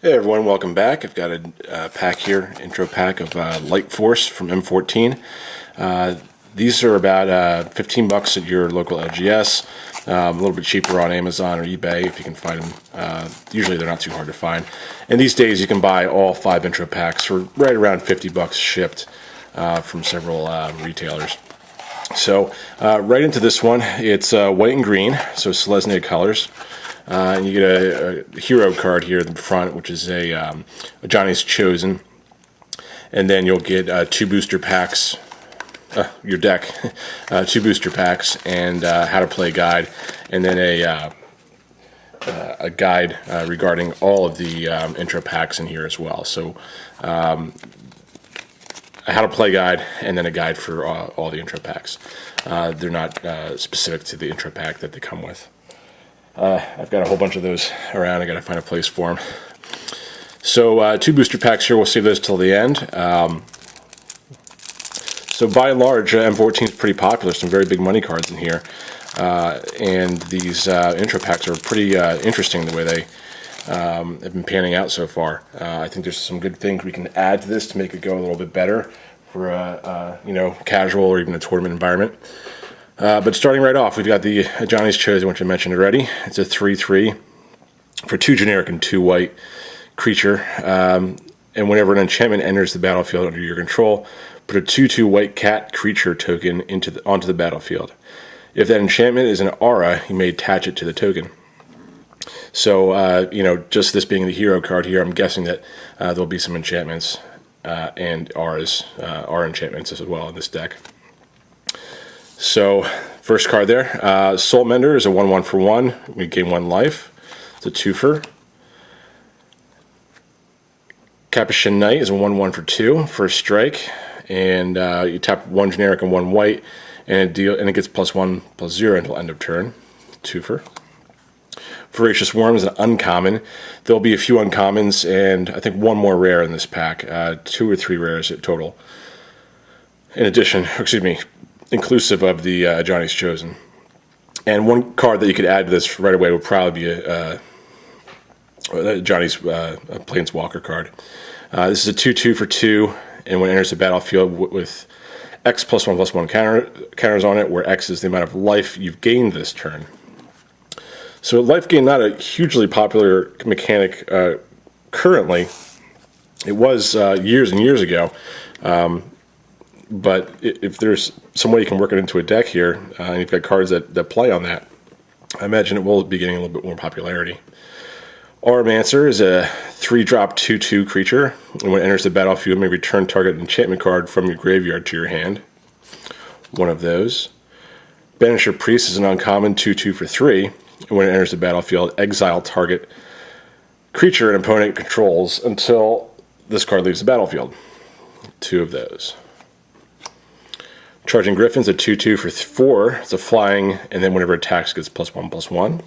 Hey everyone, welcome back. I've got a pack here, intro pack of Lightforce from M14. These are about 15 bucks at your local LGS, a little bit cheaper on Amazon or eBay if you can find them. Usually they're not too hard to find. And these days you can buy all 5 intro packs for right around 50 bucks shipped from several retailers. So right into this one, it's white and green, so Selesnya colors. And you get a hero card here at the front, which is a Johnny's Chosen. And then you'll get 2 booster packs, your deck, 2 booster packs, and how to play guide, and then a guide regarding all of the intro packs in here as well. So a how to play guide, and then a guide for all the intro packs. They're not specific to the intro pack that they come with. I've got a whole bunch of those around. I got to find a place for them. So 2 booster packs here. We'll save those till the end. So by and large, M14 is pretty popular. Some very big money cards in here, and these intro packs are pretty interesting the way they have been panning out so far. I think there's some good things we can add to this to make it go a little bit better for a casual or even a tournament environment. But starting right off, we've got the Johnny's Chosen, which I mentioned already. It's a 3/3 for 2 generic and 2 white creature. And whenever an enchantment enters the battlefield under your control, put a 2/2 white cat creature token onto the battlefield. If that enchantment is an aura, you may attach it to the token. So, just this being the hero card here, I'm guessing that there'll be some enchantments and auras, aura enchantments as well in this deck. So, first card there, Soul Mender is a 1/1 for 1. We gain 1 life. It's a 2-fer. Capuchin Knight is a 1/1 for 2. First strike, and you tap 1 generic and 1 white, and it gets +1/+0 until end of turn. 2-fer. Voracious Worm is an uncommon. There'll be a few uncommons, and I think 1 more rare in this pack. 2 or 3 rares at total. In addition, inclusive of the Johnny's Chosen. And 1 card that you could add to this right away would probably be a Johnny's Planeswalker card. This is a 2/2 for 2, and when it enters the battlefield with X +1/+1 counters on it, where X is the amount of life you've gained this turn. So life gain, not a hugely popular mechanic currently. It was years and years ago. But if there's some way you can work it into a deck here, and you've got cards that play on that, I imagine it will be getting a little bit more popularity. Auramancer is a 3-drop 2/2 creature, and when it enters the battlefield, you may return target enchantment card from your graveyard to your hand. 1 of those. Banisher Priest is an uncommon 2/2 for 3, and when it enters the battlefield, exile target creature an opponent controls until this card leaves the battlefield. 2 of those. Charging Griffin's a 2/2 for 4. It's a flying, and then whenever it attacks, it gets +1/+1.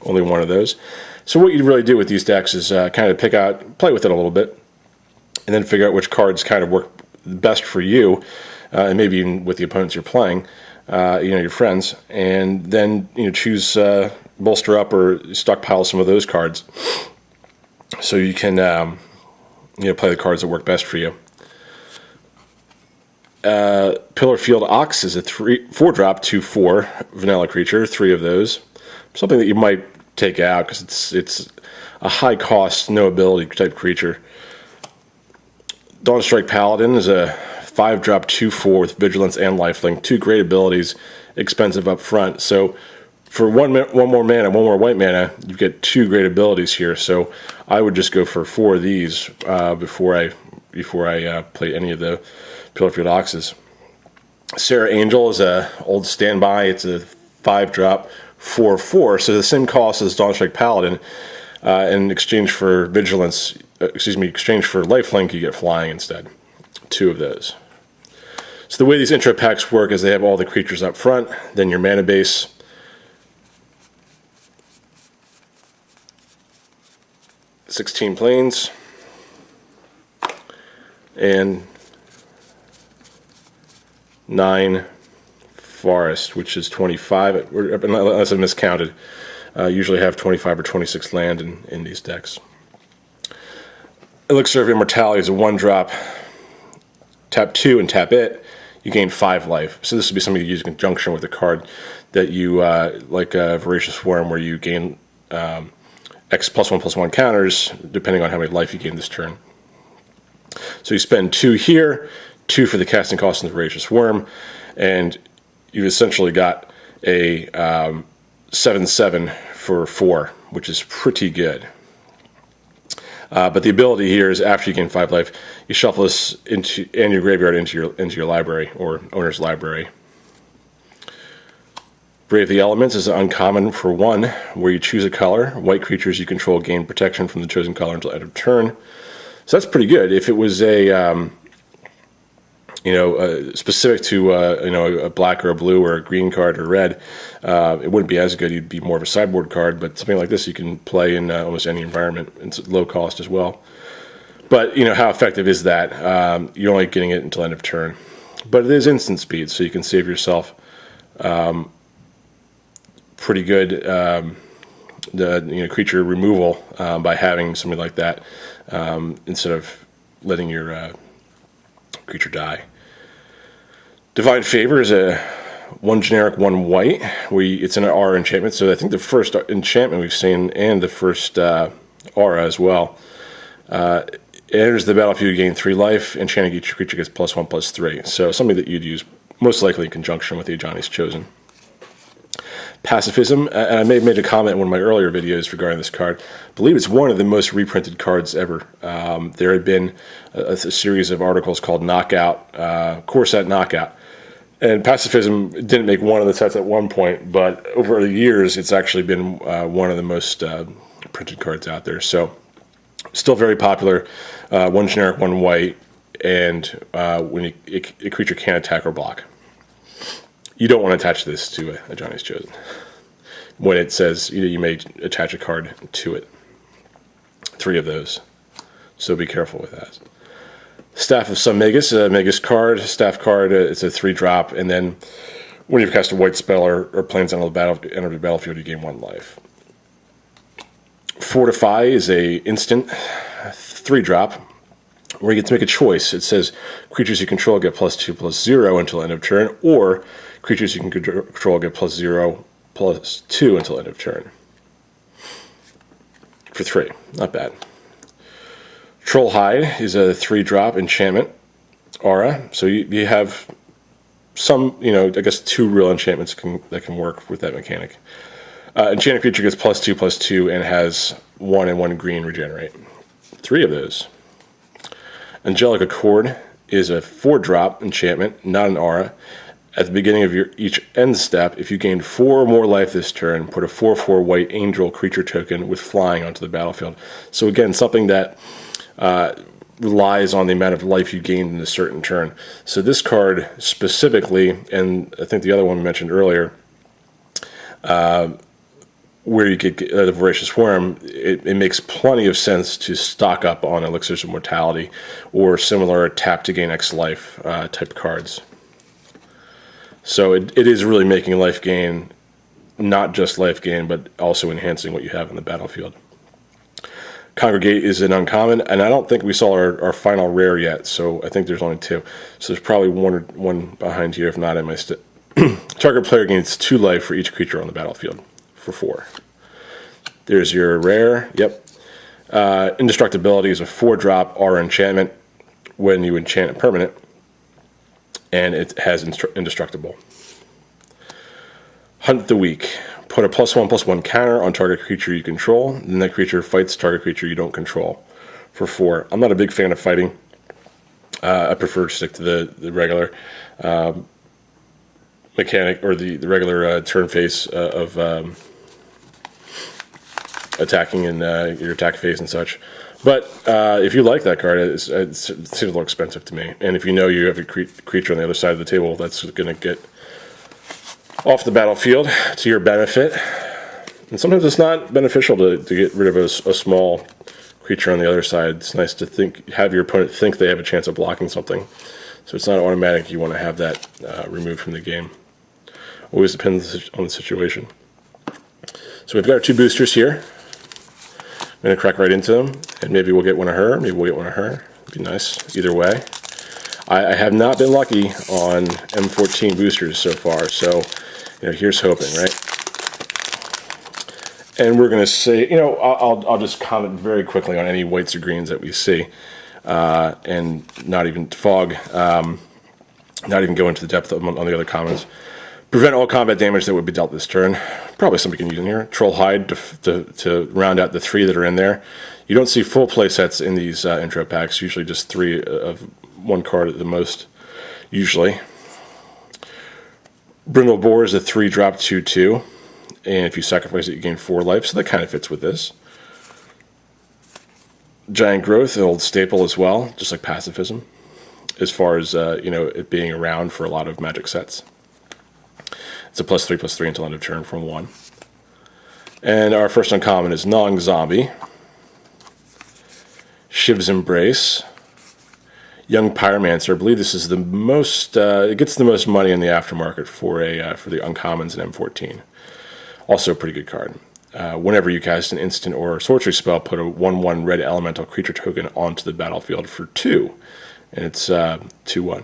Only 1 of those. So what you really do with these decks is kind of play with it a little bit, and then figure out which cards kind of work best for you, and maybe even with the opponents you're playing, your friends, and then choose bolster up or stockpile some of those cards, so you can play the cards that work best for you. Pillarfield Ox is a 4-drop 2/4 vanilla creature, 3 of those. Something that you might take out because it's a high cost, no ability type creature. Dawnstrike Paladin is a 5-drop 2/4 with vigilance and lifelink, 2 great abilities, expensive up front. So for one more mana, 1 more white mana, you get 2 great abilities here. So I would just go for 4 of these before I play any of the Pillarfield Oxes. Sarah Angel is a old standby. It's a 5-drop 4/4, so the same cost as Dawnstrike Paladin. In exchange for vigilance, exchange for lifelink, you get flying instead. 2 of those. So the way these intro packs work is they have all the creatures up front, then your mana base. "16 planes, and 9 forest, which is 25, unless I miscounted. Usually have 25 or 26 land in these decks. Elixir of Immortality is a 1-drop. Tap 2 and tap it, you gain 5 life. So this would be something you use in conjunction with a card that you, like Voracious Swarm, where you gain X +1/+1 counters, depending on how many life you gain this turn. So you spend 2 here, 2 for the casting cost in the Voracious Worm, and you've essentially got a 7/7 for 4, which is pretty good. But the ability here is after you gain 5 life, you shuffle this into and your graveyard into your library or owner's library. Brave the Elements is uncommon for 1, where you choose a color. White creatures you control gain protection from the chosen color until end of turn. So that's pretty good. If it was a specific to a black or a blue or a green card or red, it wouldn't be as good. You'd be more of a sideboard card. But something like this you can play in almost any environment. It's low cost as well. But how effective is that? You're only getting it until end of turn. But it is instant speed, so you can save yourself pretty good creature removal by having something like that instead of letting your creature die. Divine Favor is a 1 generic, 1 white, where it's an aura enchantment. So I think the first enchantment we've seen, and the first aura as well. It enters the battlefield, you gain 3 life. Enchanting each creature gets +1/+3. So something that you'd use most likely in conjunction with the Ajani's Chosen. Pacifism, and I may have made a comment in one of my earlier videos regarding this card. I believe it's one of the most reprinted cards ever. There had been a series of articles called Knockout, Core Set Knockout. And Pacifism didn't make one of the sets at one point, but over the years, it's actually been one of the most printed cards out there. So, still very popular. 1 generic, 1 white, and when a creature can't attack or block. You don't want to attach this to a Ajani's Chosen. When it says you may attach a card to it. 3 of those. So be careful with that. Staff of Sun Magus, a Magus card, staff card, it's a 3-drop, and then when you cast a white spell or planes enter the battlefield, you gain 1 life. Fortify is a instant 3-drop, where you get to make a choice. It says creatures you control get +2/+0 until end of turn, or creatures you can control get +0/+2 until end of turn. For 3, not bad. Troll Hide is a 3-drop enchantment aura, so you have some, I guess 2 real enchantments that can work with that mechanic. Enchanted creature gets +2/+2 and has 1 and 1 green regenerate. 3 of those. Angelic Accord is a 4-drop enchantment, not an aura. At the beginning of each end step, if you gain 4 or more life this turn, put a 4/4 white angel creature token with flying onto the battlefield. So again, something that relies on the amount of life you gained in a certain turn. So this card specifically, and I think the other one we mentioned earlier, where you get the Voracious Worm, it makes plenty of sense to stock up on Elixirs of Mortality or similar tap to gain X life type cards. So it is really making life gain, not just life gain, but also enhancing what you have in the battlefield. Congregate is an uncommon, and I don't think we saw our final rare yet, so I think there's only 2. So there's probably one behind here. If not, I missed it. Target player gains 2 life for each creature on the battlefield for 4. There's your rare. Yep. Indestructibility is a 4-drop aura enchantment when you enchant a permanent, and it has indestructible. Hunt the Weak. Put a +1/+1 counter on target creature you control, and that creature fights target creature you don't control for 4. I'm not a big fan of fighting. I prefer to stick to the regular mechanic, or the regular turn phase of attacking in your attack phase and such. But if you like that card, it seems a little expensive to me. And if you know you have a creature on the other side of the table that's going to get off the battlefield to your benefit, and sometimes it's not beneficial to get rid of a small creature on the other side. It's nice to have your opponent think they have a chance of blocking something. So it's not automatic you want to have that removed from the game. Always depends on the situation. So we've got our 2 boosters here. I'm going to crack right into them, and maybe we'll get one of her. Maybe we'll get one of her. It'd be nice either way. I have not been lucky on M14 boosters so far, so here's hoping, right? And we're going to say, I'll just comment very quickly on any whites or greens that we see, and not even fog, not even go into the depth on the other comments. Prevent all combat damage that would be dealt this turn. Probably something we can use in here. Troll Hide to round out the 3 that are in there. You don't see full play sets in these intro packs, usually just 3 of 1 card at the most, usually. Brindle Boar is a 3-drop 2/2, and if you sacrifice it, you gain 4 life, so that kind of fits with this. Giant Growth, an old staple as well, just like Pacifism, as far as it being around for a lot of Magic sets. It's a +3/+3 until end of turn from 1. And our first uncommon is Gnawing Zombie, Shiv's Embrace, Young Pyromancer. I believe this is the most. It gets the most money in the aftermarket for the uncommons in M14. Also a pretty good card. Whenever you cast an instant or sorcery spell, put a 1/1 red elemental creature token onto the battlefield for 2, and it's 2/1.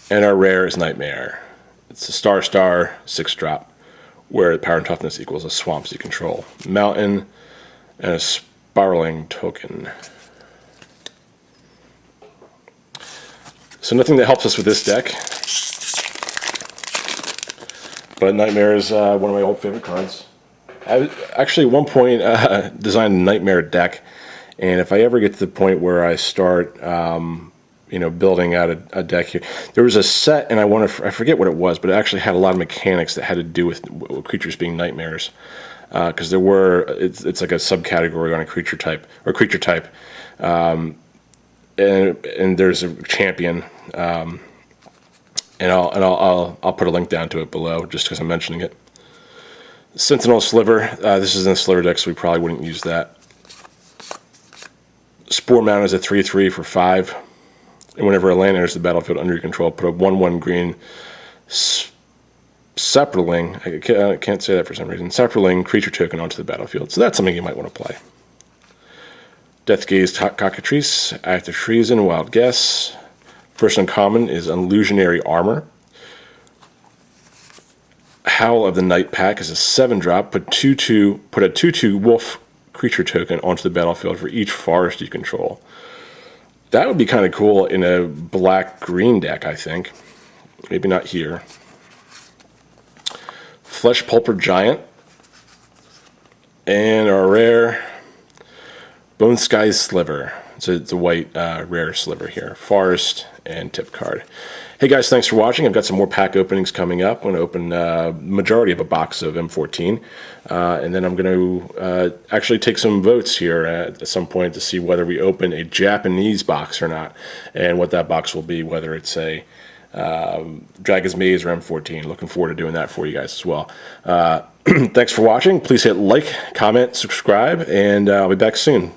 And our rare is Nightmare. It's a star 6-drop, where the power and toughness equals a swamps you control, mountain, and a spiraling token. So nothing that helps us with this deck, but Nightmare is one of my old favorite cards. I actually at one point designed a Nightmare deck, and if I ever get to the point where I start building out a deck here, there was a set, and I forget what it was, but it actually had a lot of mechanics that had to do with creatures being nightmares, because it's like a subcategory on a creature type, and there's a champion, and I'll put a link down to it below just because I'm mentioning it. Sentinel Sliver, this is in the Sliver deck, so we probably wouldn't use that. Spore Mound is a 3/3 for 5. And whenever a land enters the battlefield under your control, put a 1/1 green Saproling, I can't say that for some reason, Saproling creature token onto the battlefield. So that's something you might want to play. Deathgaze Cockatrice, Act of Treason, Wild Guess. First uncommon is Illusionary Armor. Howl of the Night Pack is a 7-drop. Put a 2/2 wolf creature token onto the battlefield for each forest you control. That would be kind of cool in a black-green deck, I think. Maybe not here. Flesh Pulper Giant. And our rare Bone Sky Sliver. It's a white rare sliver here. Forest and tip card. Hey guys, thanks for watching. I've got some more pack openings coming up. I'm going to open majority of a box of M14. And then I'm going to actually take some votes here at some point to see whether we open a Japanese box or not. And what that box will be, whether it's a Dragon's Maze or M14. Looking forward to doing that for you guys as well. Thanks for watching. Please hit like, comment, subscribe, and I'll be back soon.